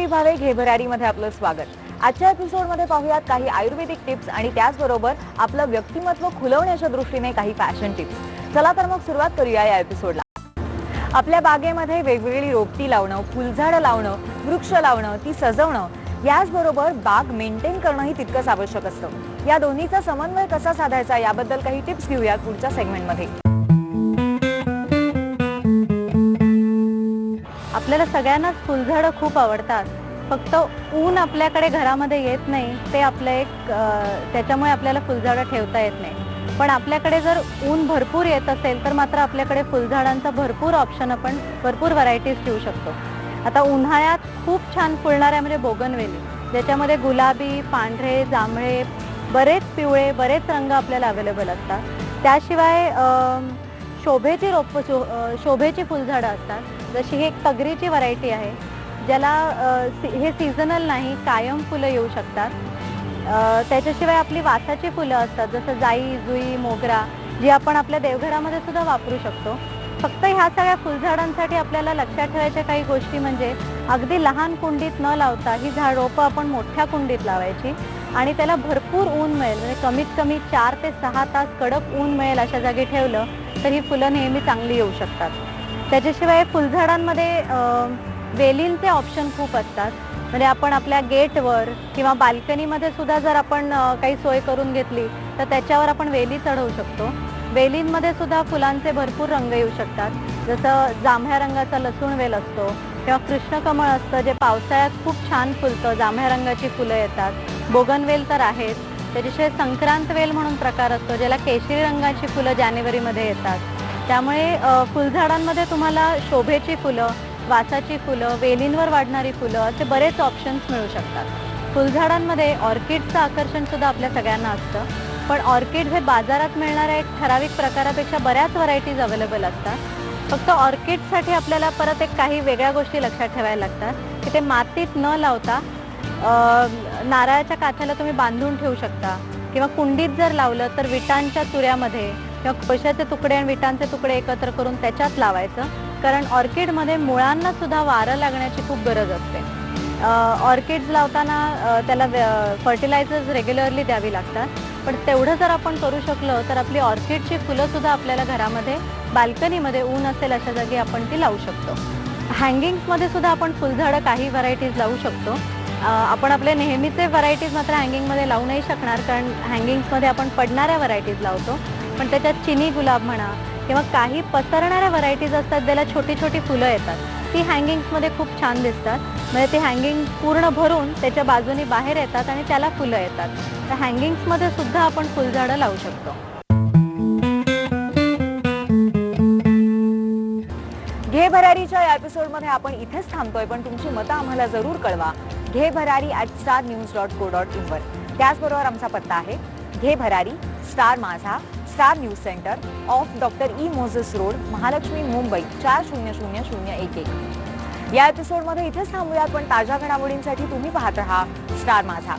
भावे घे भरारीमध्ये आपलं स्वागत। आजच्या एपिसोडमध्ये पाहूयात काही आयुर्वेदिक टिप्स आणि त्याचबरोबर आपलं व्यक्तिमत्व खुलवण्याच्या दृष्टीने काही फॅशन टिप्स। चला तर मग सुरुवात करूया या एपिसोडला। आपल्या बागेमध्ये वेगवेगळी रोपटी लावणं, फुलझाडं लावणं, वृक्ष लावणं, ती सजवणं, याचबरोबर बाग मेंटेन करणंही तितकंच आवश्यक असतं। या दोन्हीचा समन्वय कसा साधायचा याबद्दल काही टिप्स घेऊयात पुढच्या सेगमेंटमध्ये। आपल्याला सगळ्यांनाच फुलझाडं खूप आवडतात, फक्त ऊन आपल्याकडे घरामध्ये येत नाही, ते आपलं एक त्याच्यामुळे आपल्याला फुलझाडं ठेवता येत नाही। पण आपल्याकडे जर ऊन भरपूर येत असेल तर मात्र आपल्याकडे फुलझाडांचा भरपूर ऑप्शन, आपण भरपूर व्हरायटीज ठेवू शकतो। आता उन्हाळ्यात खूप छान फुलणाऱ्या म्हणजे बोगनवेली, ज्याच्यामध्ये गुलाबी, पांढरे, जांभळे, बरेच पिवळे, बरेच रंग आपल्याला अवेलेबल असतात। त्याशिवाय शोभेची फुलझाडं असतात, जशी ही एक तगरीची व्हरायटी आहे, ज्याला हे सीझनल नाही, कायम फुलं येऊ शकतात। त्याच्याशिवाय आपली वासाची फुलं असतात, जसं जाई, जुई, मोगरा, जी आपण आपल्या देवघरामध्ये सुद्धा वापरू शकतो। फक्त ह्या सगळ्या फुलझाडांसाठी आपल्याला लक्षात ठेवायच्या काही गोष्टी म्हणजे अगदी लहान कुंडीत न लावता ही रोपं आपण मोठ्या कुंडीत लावायची आणि त्याला भरपूर ऊन मिळेल, म्हणजे कमीत कमी 4 ते 6 तास कडक ऊन मिळेल अशा जागी ठेवलं तर ही फुलं नेहमी चांगली येऊ शकतात। त्याच्याशिवाय फुलझाडांमध्ये वेलींचे ऑप्शन खूप असतात, म्हणजे आपण आपल्या गेटवर किंवा बाल्कनीमध्ये सुद्धा जर आपण काही सोय करून घेतली तर त्याच्यावर आपण वेली चढवू शकतो। वेलींमध्ये सुद्धा फुलांचे भरपूर रंग येऊ शकतात, जसं जांभळ्या रंगाचा लसूण वेल असतो किंवा कृष्णकमळ असतं, जे पावसाळ्यात खूप छान फुलतं, जांभळ्या रंगाची फुलं येतात। बोगनवेल तर आहेच, त्याच्याशिवाय संक्रांत वेल म्हणून प्रकार असतो, ज्याला केशरी रंगाची फुलं जानेवारीमध्ये येतात। त्यामुळे फुलझाडांमध्ये तुम्हाला शोभेची फुलं, वासाची फुलं, वेलींवर वाढणारी फुलं, असे बरेच ऑप्शन्स मिळू शकतात। फुलझाडांमध्ये ऑर्किडचं आकर्षण सुद्धा आपल्या सगळ्यांना असतं, पण ऑर्किड हे बाजारात मिळणाऱ्या एक ठराविक प्रकारापेक्षा बऱ्याच व्हरायटीज अवेलेबल असतात। फक्त ऑर्किडसाठी आपल्याला परत एक काही वेगळ्या गोष्टी लक्षात ठेवायला लागतात की ते मातीत न लावता नारळाच्या काथ्याला तुम्ही बांधून ठेवू शकता, किंवा कुंडीत जर लावलं तर विटांच्या चुऱ्यामध्ये किंवा कोळशाचे तुकडे आणि विटांचे तुकडे एकत्र करून त्याच्यात लावायचं, कारण ऑर्किडमध्ये मुळांना सुद्धा वारं लागण्याची खूप गरज असते। ऑर्किड्स लावताना त्याला फर्टिलायझर्स रेग्युलरली द्यावी लागतात, पण तेवढं जर आपण करू शकलो तर आपली ऑर्किडची फुलं सुद्धा आपल्याला घरामध्ये बाल्कनीमध्ये ऊन असेल अशा जागी आपण ती लावू शकतो। हँगिंग्समध्ये सुद्धा आपण फुलझाडं काही व्हरायटीज लावू शकतो। आपण आपले नेहमीचे व्हरायटीज मात्र हँगिंगमध्ये लावू नाही शकणार, कारण हँगिंग्समध्ये आपण पडणाऱ्या व्हरायटीज लावतो, पण त्याच्यात चिनी गुलाब म्हणा किंवा काही पसरणाऱ्या व्हरायटीज असतात, ज्याला छोटी छोटी फुलं येतात, ती हँगिंग्समध्ये खूप छान दिसतात। म्हणजे ते हँगिंग पूर्ण भरून त्याच्या बाजूनी बाहेर येतात आणि त्याला फुलं येतात, तर हँगिंग्समध्ये सुद्धा आपण फुलझाडं लावू शकतो। घे भरारीच्या या एपिसोडमध्ये आपण इथेच थांबतोय, पण तुमची मतं आम्हाला जरूर कळवा घे-भरारी@starnews.co.in वर। त्याचबरोबर आमचा पत्ता आहे घे भरारी, स्टार माझा, star news centre, of doctor E Moses road, Mahalakshmi, Mumbai 400011। या एपिसोडमध्ये इथेच थांबूयात, पण ताज्या घडामोडींसाठी तुम्ही पाहत रहा स्टार माझा।